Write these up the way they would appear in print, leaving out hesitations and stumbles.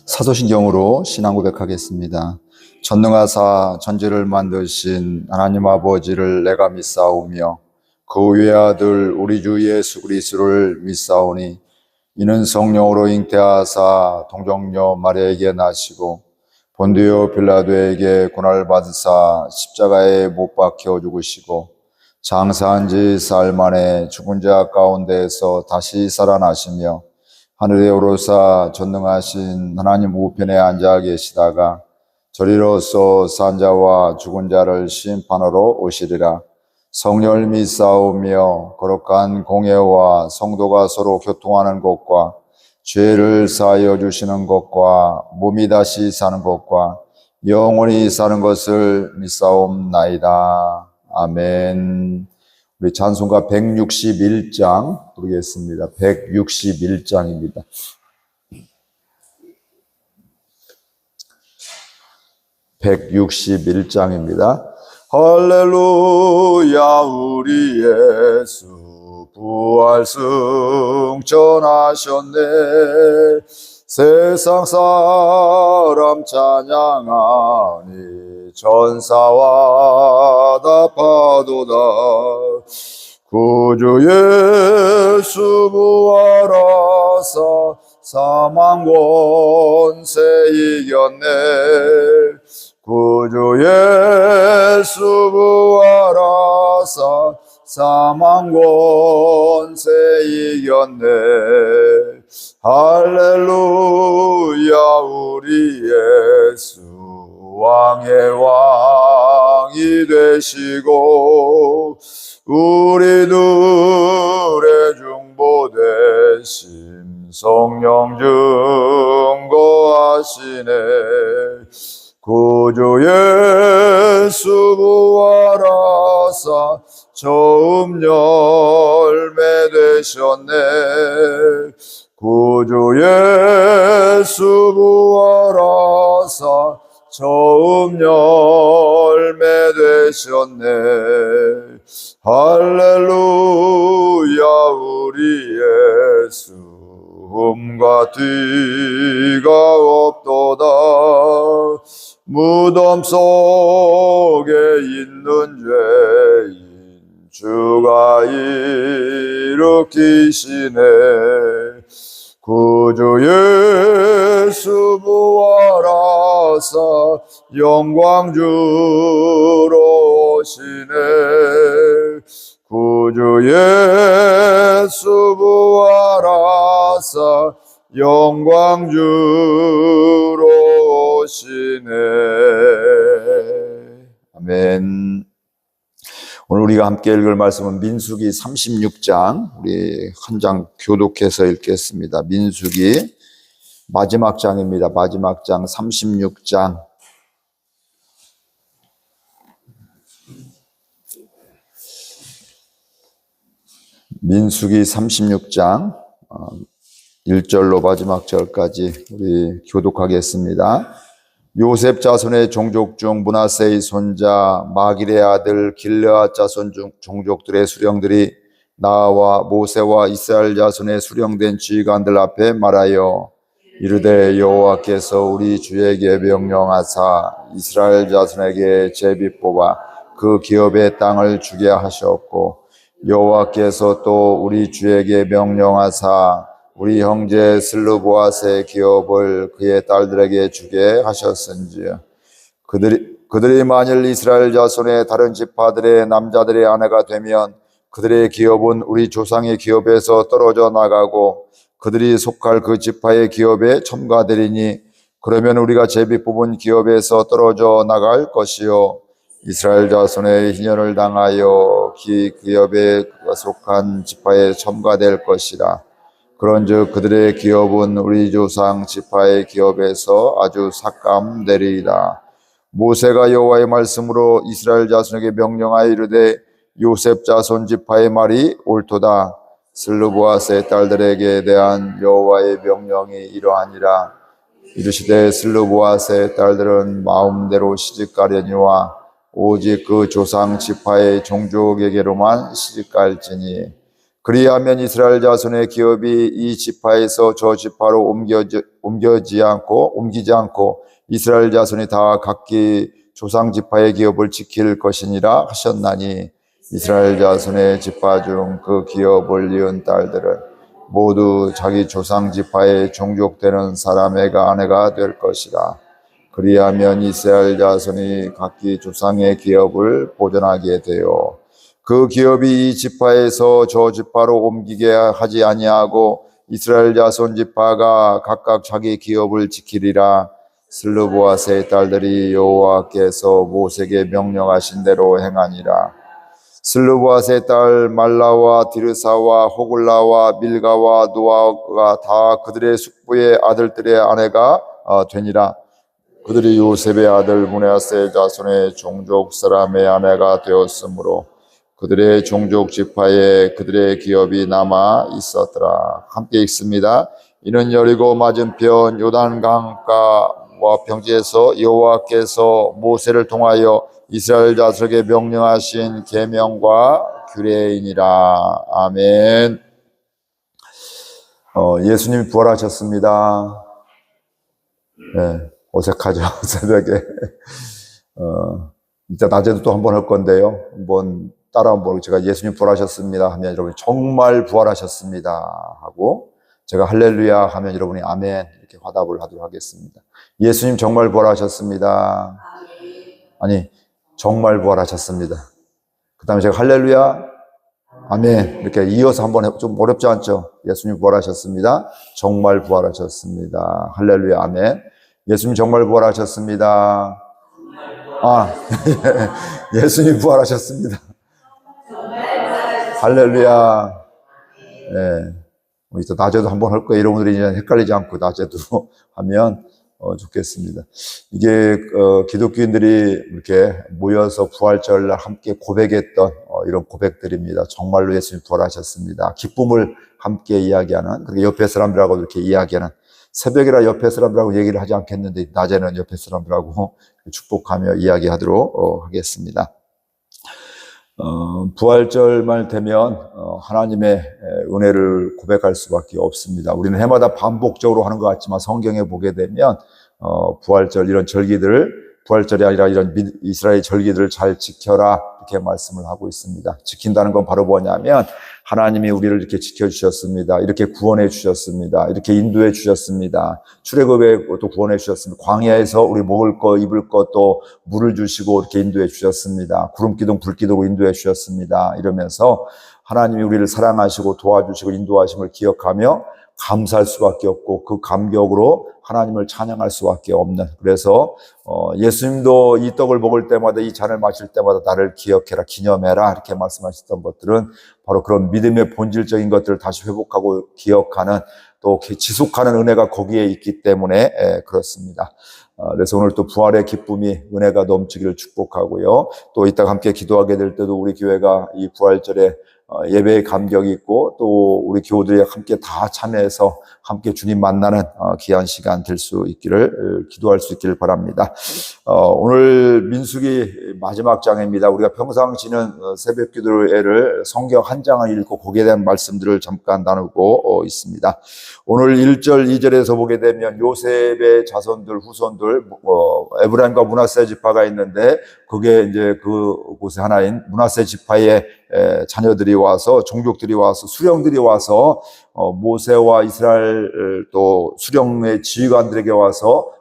사도신경으로 신앙 고백하겠습니다. 전능하사 천지를 만드신 하나님 아버지를 내가 믿사오며 그 외아들 우리 주 예수 그리스도를 믿사오니 이는 성령으로 잉태하사 동정녀 마리아에게 나시고 본디오 빌라도에게 고난을 받으사 십자가에 못 박혀 죽으시고 장사한 지 사흘 만에 죽은 자 가운데에서 다시 살아나시며 하늘에 오르사 전능하신 하나님 우편에 앉아 계시다가 저리로서 산 자와 죽은 자를 심판하러 오시리라. 성령을 믿사오며 거룩한 공예와 성도가 서로 교통하는 것과 죄를 사하여 주시는 것과 몸이 다시 사는 것과 영원히 사는 것을 믿사옵나이다. 아멘. 우리 찬송가 161장 부르겠습니다. 161장입니다. 할렐루야 우리 예수 부활 승천하셨네. 세상 사람 찬양하니 천사와 답하도다. 구주 예수 부활하사 사망 권세 이겼네. 구주 예수 부활하사 사망 권세 이겼네. 할렐루야 우리 예수 왕의 왕이 되시고 우리들의 중보 되심 성령 증거하시네. 구주 예수 부활하사 처음 열매 되셨네. 구주 예수 부활하사 처음 열매 되셨네. 할렐루야 우리 예수 흠과 뒤가 없도다. 무덤 속에 있는 죄인 주가 일으키시네. 구주 예수 부활하사 영광 주러 오시네. 구주 예수 부활하사 영광 주러 오시네. 아멘. 오늘 우리가 함께 읽을 말씀은 민수기 36장, 우리 한 장 교독해서 읽겠습니다. 민수기 마지막 장입니다. 마지막 장 36장. 민수기 36장 1절로 마지막 절까지 우리 교독하겠습니다. 요셉 자손의 종족 중 므낫세의 손자 마길의 아들 길르앗 자손 중 종족들의 수령들이 나와 모세와 이스라엘 자손의 수령된 지휘관들 앞에 말하여 이르되 여호와께서 우리 주에게 명령하사 이스라엘 자손에게 제비 뽑아 그 기업의 땅을 주게 하셨고 여호와께서 또 우리 주에게 명령하사 우리 형제 슬르보앗의 기업을 그의 딸들에게 주게 하셨은지요. 그들이 만일 이스라엘 자손의 다른 지파들의 남자들의 아내가 되면 그들의 기업은 우리 조상의 기업에서 떨어져 나가고 그들이 속할 그 지파의 기업에 첨가되리니 그러면 우리가 제비 뽑은 기업에서 떨어져 나갈 것이요 이스라엘 자손의 희년을 당하여 그 기업에 속한 지파에 첨가될 것이라. 그런즉 그들의 기업은 우리 조상 지파의 기업에서 아주 삭감되리이다. 모세가 여호와의 말씀으로 이스라엘 자손에게 명령하여 이르되 요셉 자손 지파의 말이 옳도다. 슬르보앗의 딸들에게 대한 여호와의 명령이 이러하니라. 이르시되 슬르보앗의 딸들은 마음대로 시집가려니와 오직 그 조상 지파의 종족에게로만 시집갈지니 그리하면 이스라엘 자손의 기업이 이 지파에서 저 지파로 옮기지 않고 이스라엘 자손이 다 각기 조상 지파의 기업을 지킬 것이니라 하셨나니 이스라엘 자손의 지파 중 그 기업을 이은 딸들은 모두 자기 조상 지파의 종족되는 사람의 아내가 될 것이라. 그리하면 이스라엘 자손이 각기 조상의 기업을 보존하게 되어 그 기업이 이 지파에서 저 지파로 옮기게 하지 아니하고 이스라엘 자손 지파가 각각 자기 기업을 지키리라. 슬르보아스의 딸들이 여호와께서 모세에게 명령하신 대로 행하니라. 슬르보아스의 딸 말라와 디르사와 호글라와 밀가와 노아가 다 그들의 숙부의 아들들의 아내가 되니라. 그들이 요셉의 아들 므낫세의 자손의 종족 사람의 아내가 되었으므로 그들의 종족 지파에 그들의 기업이 남아 있었더라. 함께 읽습니다. 이는 여리고 맞은편 요단강가와 평지에서 여호와께서 모세를 통하여 이스라엘 자손에게 명령하신 계명과 규례이니라. 아멘. 예수님이 부활하셨습니다. 네, 어색하죠. 새벽에. 이따 낮에도 또 한 번 할 건데요. 한번 따라 한번 제가 예수님 부활하셨습니다 하면 여러분이 정말 부활하셨습니다 하고 제가 할렐루야 하면 여러분이 아멘 이렇게 화답을 하도록 하겠습니다. 예수님 정말 부활하셨습니다. 아니 정말 부활하셨습니다. 그 다음에 제가 할렐루야 아멘 이렇게 이어서 한번 좀 어렵지 않죠? 예수님 부활하셨습니다. 정말 부활하셨습니다. 할렐루야 아멘. 예수님 정말 부활하셨습니다. 예수님 부활하셨습니다. 할렐루야. 네. 이따 낮에도 한번 할 거예요. 여러분들이 이제 헷갈리지 않고 낮에도 하면 좋겠습니다. 이게 기독교인들이 이렇게 모여서 부활절날 함께 고백했던 이런 고백들입니다. 정말로 예수님 부활하셨습니다. 기쁨을 함께 이야기하는, 그리고 옆에 사람들하고 이렇게 이야기하는, 새벽이라 옆에 사람들하고 얘기를 하지 않겠는데 낮에는 옆에 사람들하고 축복하며 이야기하도록 하겠습니다. 부활절만 되면 하나님의 은혜를 고백할 수밖에 없습니다. 우리는 해마다 반복적으로 하는 것 같지만 성경에 보게 되면 부활절 이런 절기들을 부활절이 아니라 이런 이스라엘 절기들을 잘 지켜라 이렇게 말씀을 하고 있습니다. 지킨다는 건 바로 뭐냐면 하나님이 우리를 이렇게 지켜주셨습니다. 이렇게 구원해 주셨습니다. 이렇게 인도해 주셨습니다. 출애굽에 또 구원해 주셨습니다. 광야에서 우리 먹을 거 입을 거 또 물을 주시고 이렇게 인도해 주셨습니다. 구름기둥 불기둥으로 인도해 주셨습니다. 이러면서 하나님이 우리를 사랑하시고 도와주시고 인도하심을 기억하며 감사할 수밖에 없고 그 감격으로 하나님을 찬양할 수밖에 없는, 그래서 예수님도 이 떡을 먹을 때마다 이 잔을 마실 때마다 나를 기억해라 기념해라 이렇게 말씀하셨던 것들은 바로 그런 믿음의 본질적인 것들을 다시 회복하고 기억하는 또 지속하는 은혜가 거기에 있기 때문에 그렇습니다. 그래서 오늘 또 부활의 기쁨이 은혜가 넘치기를 축복하고요. 또 이따가 함께 기도하게 될 때도 우리 교회가 이 부활절에 예배의 감격이 있고 또 우리 교우들이 함께 다 참여해서 함께 주님 만나는 귀한 시간 될 수 있기를 기도할 수 있기를 바랍니다. 오늘 민수기 마지막 장입니다. 우리가 평상시는 새벽 기도회를 성경 한 장을 읽고 거기에 대한 말씀들을 잠깐 나누고 있습니다. 오늘 1절 2절에서 보게 되면 요셉의 자손들 후손들 에브라임과 므낫세 지파가 있는데 그게 이제 그곳에 하나인 므낫세 지파의 자녀들이 와서 종족들이 와서 수령들이 와서 모세와 이스라엘 또 수령의 지휘관들에게 와서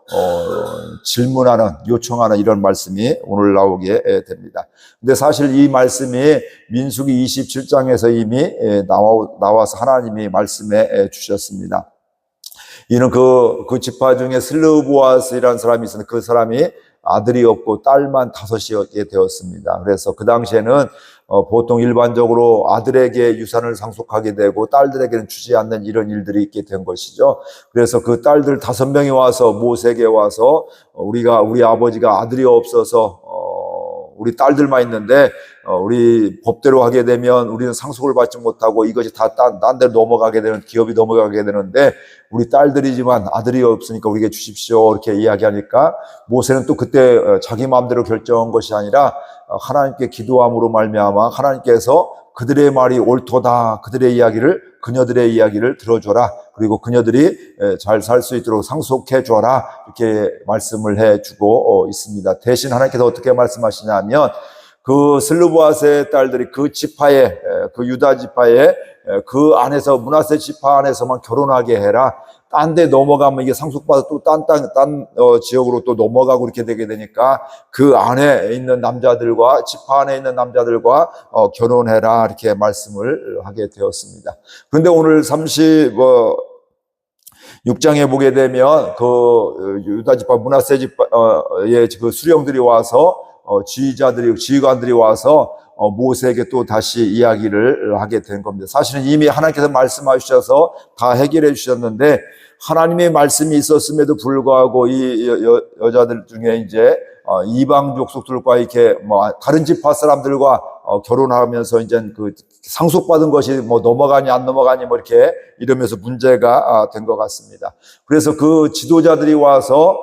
질문하는 요청하는 이런 말씀이 오늘 나오게 됩니다. 근데 사실 이 말씀이 민수기 27장에서 이미 나와서 하나님이 말씀해 주셨습니다. 이는 그 지파 중에 슬르보아스라는 사람이 있었는데 그 사람이 아들이 없고 딸만 5이었게 되었습니다. 그래서 그 당시에는 보통 일반적으로 아들에게 유산을 상속하게 되고 딸들에게는 주지 않는 이런 일들이 있게 된 것이죠. 그래서 그 딸들 5명이 와서 모세에게 와서 우리 아버지가 아들이 없어서 우리 딸들만 있는데 우리 법대로 하게 되면 우리는 상속을 받지 못하고 이것이 다 딴 데로 넘어가게 되는, 기업이 넘어가게 되는데 우리 딸들이지만 아들이 없으니까 우리에게 주십시오 이렇게 이야기하니까 모세는 또 그때 자기 마음대로 결정한 것이 아니라 하나님께 기도함으로 말미암아 하나님께서 그들의 말이 옳도다, 그녀들의 이야기를 들어줘라, 그리고 그녀들이 잘 살 수 있도록 상속해 줘라, 이렇게 말씀을 해주고 있습니다. 대신 하나님께서 어떻게 말씀하시냐면 그 슬르보아스의 딸들이 그 지파에, 그 유다 지파에, 그 안에서 므낫세 지파 안에서만 결혼하게 해라. 딴 데 넘어가면 이게 상속받아 또 딴 지역으로 또 넘어가고 이렇게 되게 되니까 그 안에 있는 남자들과, 지파 안에 있는 남자들과 결혼해라, 이렇게 말씀을 하게 되었습니다. 그런데 오늘 36장에 보게 되면 그 유다 지파, 므낫세 지파의 그 수령들이 와서 지휘관들이 와서 모세에게 또 다시 이야기를 하게 된 겁니다. 사실은 이미 하나님께서 말씀하셔서 다 해결해 주셨는데, 하나님의 말씀이 있었음에도 불구하고 이 여자들 중에 이제 이방 족속들과 이렇게 다른 지파 사람들과 결혼하면서 이제 그 상속받은 것이 넘어가니 안 넘어가니 이렇게 이러면서 문제가 된 것 같습니다. 그래서 그 지도자들이 와서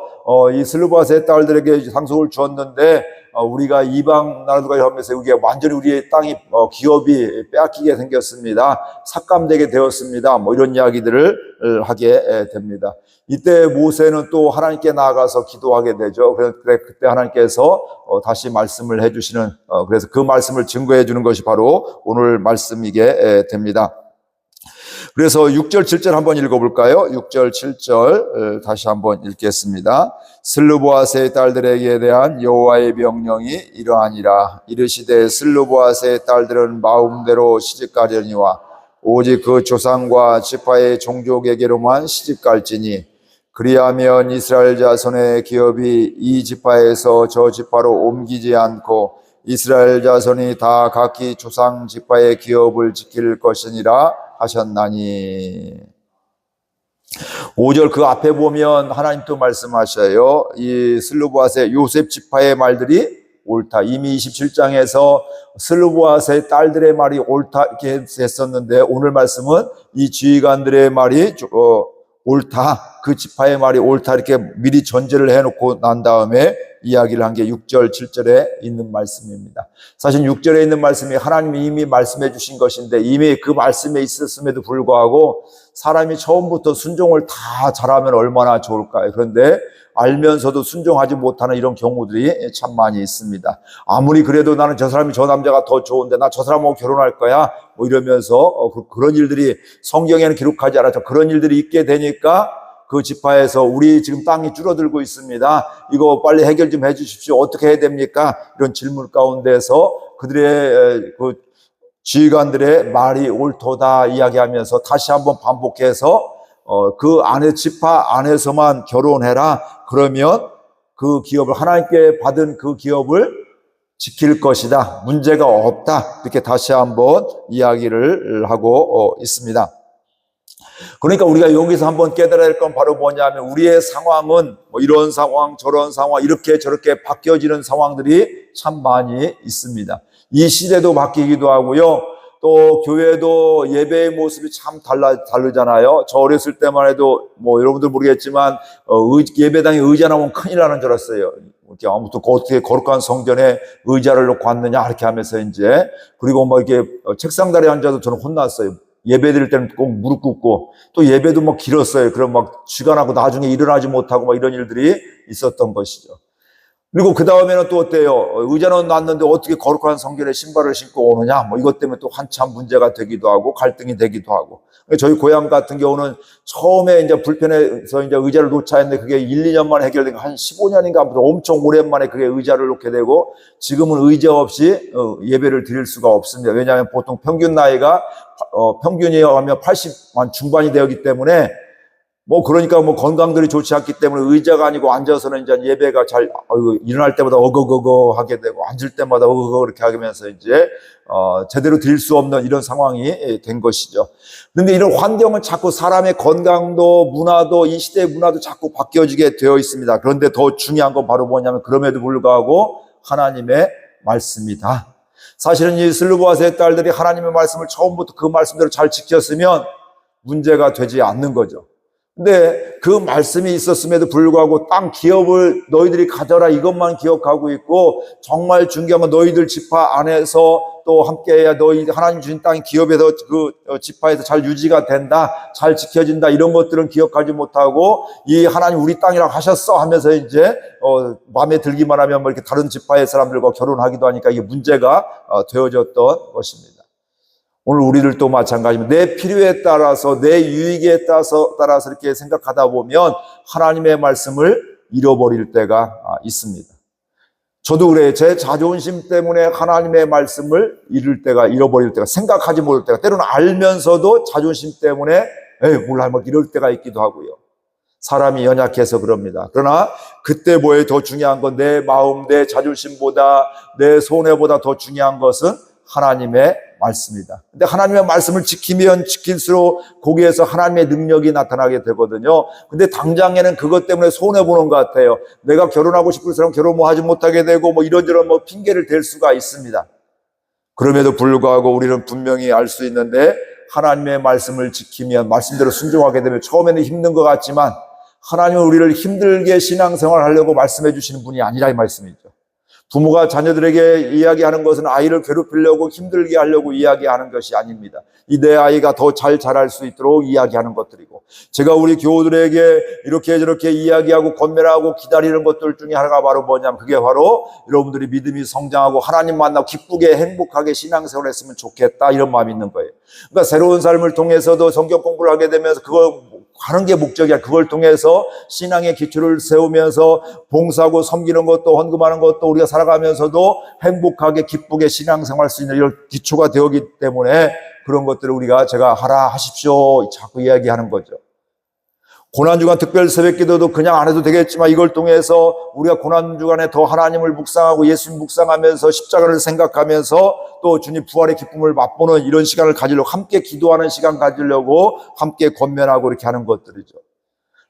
이 슬르바스의 딸들에게 상속을 주었는데, 우리가 이방 나라들과 하면서 이게 완전히 우리의 땅이 기업이 빼앗기게 생겼습니다. 삭감되게 되었습니다. 이런 이야기들을 하게 됩니다. 이때 모세는 또 하나님께 나아가서 기도하게 되죠. 그때 하나님께서 다시 말씀을 해주시는, 그래서 그 말씀을 증거해 주는 것이 바로 오늘 말씀이게 됩니다. 그래서 6절, 7절 한번 읽어볼까요? 6절, 7절 다시 한번 읽겠습니다. 슬르보아스의 딸들에게 대한 여호와의 명령이 이러하니라. 이르시되 슬르보아스의 딸들은 마음대로 시집가려니와 오직 그 조상과 지파의 종족에게로만 시집갈지니, 그리하면 이스라엘 자손의 기업이 이 지파에서 저 지파로 옮기지 않고 이스라엘 자손이 다 각기 조상 지파의 기업을 지킬 것이니라 하셨나니. 5절 그 앞에 보면 하나님 또 말씀하셔요. 이 슬르보아스의 요셉 지파의 말들이 옳다. 이미 27장에서 슬르보아스의 딸들의 말이 옳다 이렇게 했었는데, 오늘 말씀은 이 지휘관들의 말이 옳다, 그 지파의 말이 옳다, 이렇게 미리 전제를 해놓고 난 다음에 이야기를 한 게 6절, 7절에 있는 말씀입니다. 사실 6절에 있는 말씀이 하나님이 이미 말씀해 주신 것인데, 이미 그 말씀에 있었음에도 불구하고 사람이 처음부터 순종을 다 잘하면 얼마나 좋을까요? 그런데 알면서도 순종하지 못하는 이런 경우들이 참 많이 있습니다. 아무리 그래도 나는 저 사람이, 저 남자가 더 좋은데 나 저 사람하고 결혼할 거야 이러면서 그런 일들이 성경에는 기록하지 않았죠. 그런 일들이 있게 되니까 그 지파에서 우리 지금 땅이 줄어들고 있습니다, 이거 빨리 해결 좀 해주십시오, 어떻게 해야 됩니까? 이런 질문 가운데서 그들의 그 지휘관들의 말이 옳도다 이야기하면서 다시 한번 반복해서 그 안에 지파 안에서만 결혼해라. 그러면 그 기업을, 하나님께 받은 그 기업을 지킬 것이다, 문제가 없다, 이렇게 다시 한번 이야기를 하고 있습니다. 그러니까 우리가 여기서 한번 깨달아야 할 건 바로 뭐냐면, 우리의 상황은 이런 상황 저런 상황 이렇게 저렇게 바뀌어지는 상황들이 참 많이 있습니다. 이 시대도 바뀌기도 하고요, 또 교회도 예배의 모습이 참 다르잖아요. 저 어렸을 때만 해도 여러분들 모르겠지만 예배당에 의자 나오면 큰일 나는 줄 알았어요. 이렇게 아무튼 어떻게 거룩한 성전에 의자를 놓고 왔느냐 이렇게 하면서 이제, 그리고 이렇게 책상 다리에 앉아도 저는 혼났어요. 예배 드릴 때는 꼭 무릎 꿇고, 또 예배도 길었어요. 그럼 쥐가 나고 나중에 일어나지 못하고 이런 일들이 있었던 것이죠. 그리고 그 다음에는 또 어때요? 의자는 놨는데 어떻게 거룩한 성전에 신발을 신고 오느냐? 이것 때문에 또 한참 문제가 되기도 하고 갈등이 되기도 하고. 저희 고향 같은 경우는 처음에 이제 불편해서 이제 의자를 놓자 했는데 그게 1, 2년 만에 해결된 거, 한 15년인가 아무튼 엄청 오랜만에 그게 의자를 놓게 되고, 지금은 의자 없이 예배를 드릴 수가 없습니다. 왜냐하면 보통 평균 나이가 평균이 하면 80 중반이 되었기 때문에 그러니까 건강들이 좋지 않기 때문에 의자가 아니고 앉아서는 이제 예배가 잘, 일어날 때마다 어거거거 하게 되고, 앉을 때마다 어거거 이렇게 하면서 이제, 제대로 드릴 수 없는 이런 상황이 된 것이죠. 그런데 이런 환경은 자꾸 사람의 건강도, 문화도, 이 시대의 문화도 자꾸 바뀌어지게 되어 있습니다. 그런데 더 중요한 건 바로 뭐냐면, 그럼에도 불구하고 하나님의 말씀이다. 사실은 이 슬르보아스의 딸들이 하나님의 말씀을 처음부터 그 말씀대로 잘 지켰으면 문제가 되지 않는 거죠. 근데 그 말씀이 있었음에도 불구하고 땅 기업을 너희들이 가져라 이것만 기억하고 있고, 정말 중요한 건 너희들 지파 안에서 또 함께해야 너희 하나님 주신 땅 기업에서 그 지파에서 잘 유지가 된다, 잘 지켜진다, 이런 것들은 기억하지 못하고 이 하나님 우리 땅이라고 하셨어 하면서 이제 마음에 들기만 하면 뭐 이렇게 다른 지파의 사람들과 결혼하기도 하니까 이게 문제가 되어졌던 것입니다. 오늘 우리들도 마찬가지입니다. 내 필요에 따라서, 내 유익에 따라서 이렇게 생각하다 보면 하나님의 말씀을 잃어버릴 때가 있습니다. 저도 그래요. 제 자존심 때문에 하나님의 말씀을 잃어버릴 때가, 생각하지 못할 때가, 때로는 알면서도 자존심 때문에 몰라 막 이럴 때가 있기도 하고요. 사람이 연약해서 그럽니다. 그러나 그때 뭐에 더 중요한 건 내 마음, 내 자존심보다, 내 손해보다 더 중요한 것은 하나님의 말씀이다. 근데 하나님의 말씀을 지키면 지킬수록 거기에서 하나님의 능력이 나타나게 되거든요. 근데 당장에는 그것 때문에 손해보는 것 같아요. 내가 결혼하고 싶은 사람 결혼 하지 못하게 되고 이런저런 핑계를 댈 수가 있습니다. 그럼에도 불구하고 우리는 분명히 알 수 있는데, 하나님의 말씀을 지키면, 말씀대로 순종하게 되면 처음에는 힘든 것 같지만 하나님은 우리를 힘들게 신앙생활 하려고 말씀해 주시는 분이 아니라 이 말씀이죠. 부모가 자녀들에게 이야기하는 것은 아이를 괴롭히려고, 힘들게 하려고 이야기하는 것이 아닙니다. 내 아이가 더 잘 자랄 수 있도록 이야기하는 것들이고, 제가 우리 교우들에게 이렇게 저렇게 이야기하고 권면하고 기다리는 것들 중에 하나가 바로 뭐냐면, 그게 바로 여러분들이 믿음이 성장하고 하나님 만나고 기쁘게 행복하게 신앙생활을 했으면 좋겠다, 이런 마음이 있는 거예요. 그러니까 새로운 삶을 통해서도 성경 공부를 하게 되면서 그거 하는 게 목적이야. 그걸 통해서 신앙의 기초를 세우면서 봉사하고 섬기는 것도, 헌금하는 것도 우리가 살아가면서도 행복하게 기쁘게 신앙생활할 수 있는 이런 기초가 되었기 때문에 그런 것들을 제가 하라 하십시오 자꾸 이야기하는 거죠. 고난주간 특별 새벽기도도 그냥 안 해도 되겠지만, 이걸 통해서 우리가 고난주간에 더 하나님을 묵상하고 예수님 묵상하면서 십자가를 생각하면서 또 주님 부활의 기쁨을 맛보는 이런 시간을 가지려고, 함께 기도하는 시간 가지려고 함께 권면하고 이렇게 하는 것들이죠.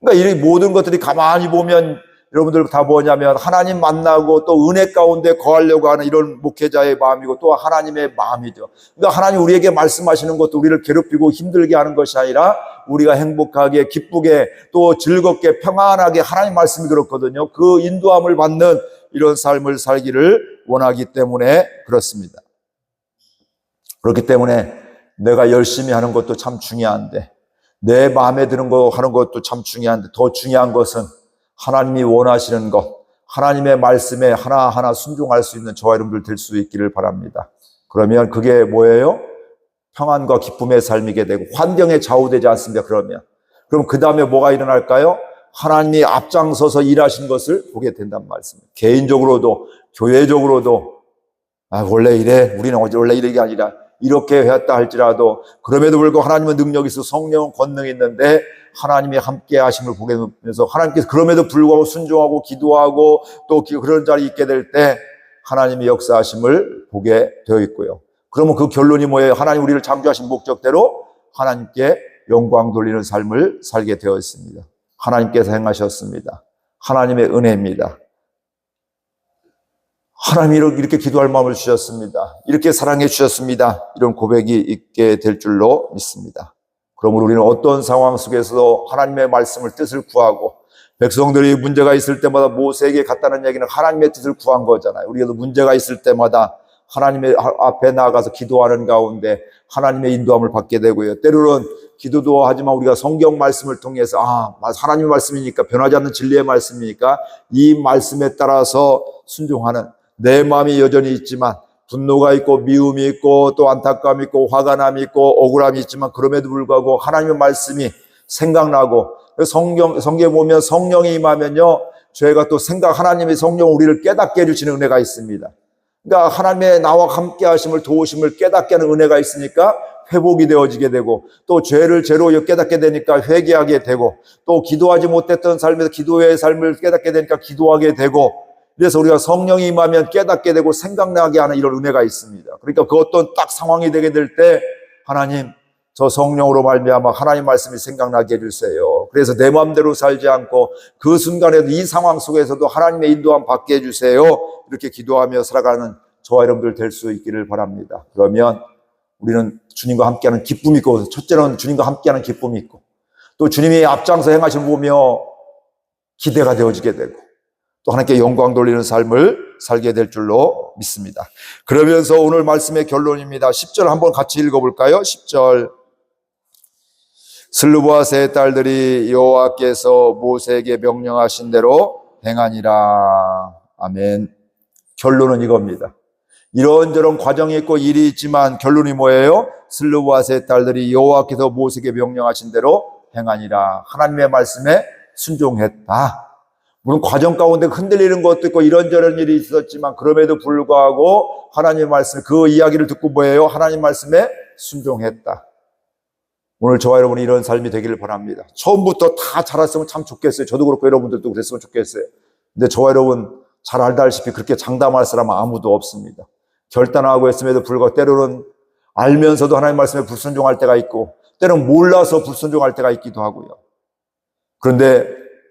그러니까 이 모든 것들이 가만히 보면 여러분들 다 뭐냐면 하나님 만나고 또 은혜 가운데 거하려고 하는 이런 목회자의 마음이고 또 하나님의 마음이죠. 그러니까 하나님 우리에게 말씀하시는 것도 우리를 괴롭히고 힘들게 하는 것이 아니라 우리가 행복하게 기쁘게 또 즐겁게 평안하게, 하나님 말씀이 그렇거든요. 그 인도함을 받는 이런 삶을 살기를 원하기 때문에 그렇습니다. 그렇기 때문에 내가 열심히 하는 것도 참 중요한데, 내 마음에 드는 거 하는 것도 참 중요한데, 더 중요한 것은 하나님이 원하시는 것, 하나님의 말씀에 하나하나 순종할 수 있는 저와 여러분들 될 수 있기를 바랍니다. 그러면 그게 뭐예요? 평안과 기쁨의 삶이게 되고 환경에 좌우되지 않습니다. 그럼 그 다음에 뭐가 일어날까요? 하나님이 앞장서서 일하신 것을 보게 된단 말씀입니다. 개인적으로도 교회적으로도 원래 이래, 우리는 원래 이런 게 아니라 이렇게 했다 할지라도, 그럼에도 불구하고 하나님은 능력이 있어, 성령은 권능이 있는데 하나님이 함께 하심을 보게 되면서 하나님께서 그럼에도 불구하고 순종하고 기도하고 또 그런 자리에 있게 될 때 하나님의 역사하심을 보게 되어 있고요. 그러면 그 결론이 뭐예요? 하나님 우리를 창조하신 목적대로 하나님께 영광 돌리는 삶을 살게 되어 있습니다. 하나님께서 행하셨습니다. 하나님의 은혜입니다. 하나님이 이렇게 기도할 마음을 주셨습니다. 이렇게 사랑해 주셨습니다. 이런 고백이 있게 될 줄로 믿습니다. 그러므로 우리는 어떤 상황 속에서도 하나님의 말씀을, 뜻을 구하고, 백성들이 문제가 있을 때마다 모세에게 갔다는 얘기는 하나님의 뜻을 구한 거잖아요. 우리도 문제가 있을 때마다 하나님의 앞에 나아가서 기도하는 가운데 하나님의 인도함을 받게 되고요. 때로는 기도도 하지만 우리가 성경 말씀을 통해서 하나님의 말씀이니까, 변하지 않는 진리의 말씀이니까 이 말씀에 따라서 순종하는, 내 마음이 여전히 있지만 분노가 있고 미움이 있고 또 안타까움이 있고 화가 남이 있고 억울함이 있지만 그럼에도 불구하고 하나님의 말씀이 생각나고, 성경에 보면 성령이 임하면요, 저희가 또 하나님의 성령 우리를 깨닫게 해주시는 은혜가 있습니다. 그러니까 하나님의 나와 함께 하심을, 도우심을 깨닫게 하는 은혜가 있으니까 회복이 되어지게 되고, 또 죄로 깨닫게 되니까 회개하게 되고, 또 기도하지 못했던 삶에서 기도의 삶을 깨닫게 되니까 기도하게 되고, 그래서 우리가 성령이 임하면 깨닫게 되고 생각나게 하는 이런 은혜가 있습니다. 그러니까 그 어떤 딱 상황이 되게 될 때 하나님, 저 성령으로 말미암아 하나님 말씀이 생각나게 해주세요. 그래서 내 마음대로 살지 않고 그 순간에도 이 상황 속에서도 하나님의 인도함 받게 해주세요. 이렇게 기도하며 살아가는 저와 여러분들 될 수 있기를 바랍니다. 그러면 우리는 주님과 함께하는 기쁨이 있고, 첫째는 주님과 함께하는 기쁨이 있고, 또 주님이 앞장서 행하신 걸 보며 기대가 되어지게 되고 또 하나님께 영광 돌리는 삶을 살게 될 줄로 믿습니다. 그러면서 오늘 말씀의 결론입니다. 10절 한번 같이 읽어볼까요? 10절. 슬루브와 세 딸들이 여호와께서 모세에게 명령하신 대로 행하니라. 아멘. 결론은 이겁니다. 이런저런 과정이 있고 일이 있지만 결론이 뭐예요? 슬루브와 세 딸들이 여호와께서 모세에게 명령하신 대로 행하니라. 하나님의 말씀에 순종했다. 물론 과정 가운데 흔들리는 것도 있고 이런저런 일이 있었지만 그럼에도 불구하고 하나님의 말씀, 그 이야기를 듣고 뭐예요? 하나님 말씀에 순종했다. 오늘 저와 여러분이 이런 삶이 되기를 바랍니다. 처음부터 다 잘했으면 참 좋겠어요. 저도 그렇고 여러분들도 그랬으면 좋겠어요. 근데 저와 여러분 잘 알다시피 그렇게 장담할 사람은 아무도 없습니다. 결단하고 했음에도 불구하고 때로는 알면서도 하나님 말씀에 불순종할 때가 있고 때로는 몰라서 불순종할 때가 있기도 하고요. 그런데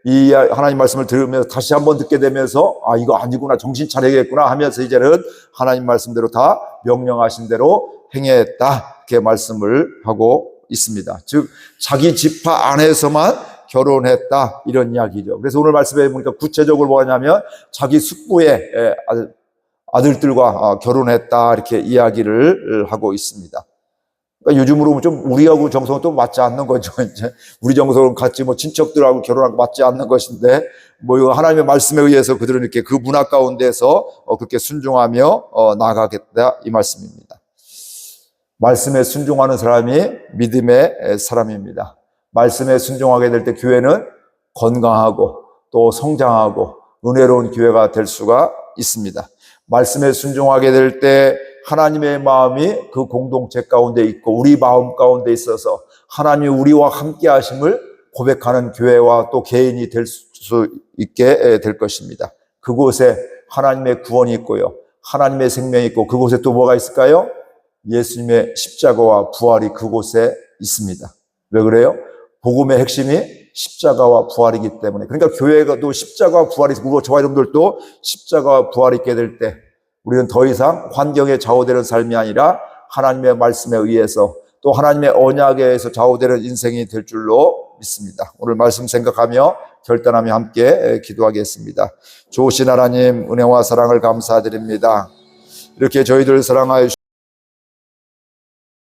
이 하나님 말씀을 들으면서 다시 한번 듣게 되면서 아 이거 아니구나 정신 차려야겠구나 하면서 이제는 하나님 말씀대로 다 명령하신 대로 행했다 이렇게 말씀을 하고 있습니다. 즉 자기 지파 안에서만 결혼했다 이런 이야기죠. 그래서 오늘 말씀에 보니까 구체적으로 뭐냐면 자기 숙부의 아들들과 결혼했다 이렇게 이야기를 하고 있습니다. 그러니까 요즘으로 보면 좀 우리하고 정서는 또 맞지 않는 거죠. 이제 우리 정서는 같이 뭐 친척들하고 결혼하고 맞지 않는 것인데 뭐 하나님의 말씀에 의해서 그들은 이렇게 그 문화 가운데서 그렇게 순종하며 나아가겠다 이 말씀입니다. 말씀에 순종하는 사람이 믿음의 사람입니다. 말씀에 순종하게 될 때 교회는 건강하고 또 성장하고 은혜로운 교회가 될 수가 있습니다. 말씀에 순종하게 될 때 하나님의 마음이 그 공동체 가운데 있고 우리 마음 가운데 있어서 하나님이 우리와 함께 하심을 고백하는 교회와 또 개인이 될 수 있게 될 것입니다. 그곳에 하나님의 구원이 있고요. 하나님의 생명이 있고 그곳에 또 뭐가 있을까요? 예수님의 십자가와 부활이 그곳에 있습니다. 왜 그래요? 복음의 핵심이 십자가와 부활이기 때문에. 그러니까 교회가 또 십자가와 부활이 있고 저와 여러분들도 십자가와 부활이 있게 될 때 우리는 더 이상 환경에 좌우되는 삶이 아니라 하나님의 말씀에 의해서 또 하나님의 언약에 의해서 좌우되는 인생이 될 줄로 믿습니다. 오늘 말씀 생각하며 결단하며 함께 기도하겠습니다. 좋으신 하나님 은혜와 사랑을 감사드립니다. 이렇게 저희들을 사랑하여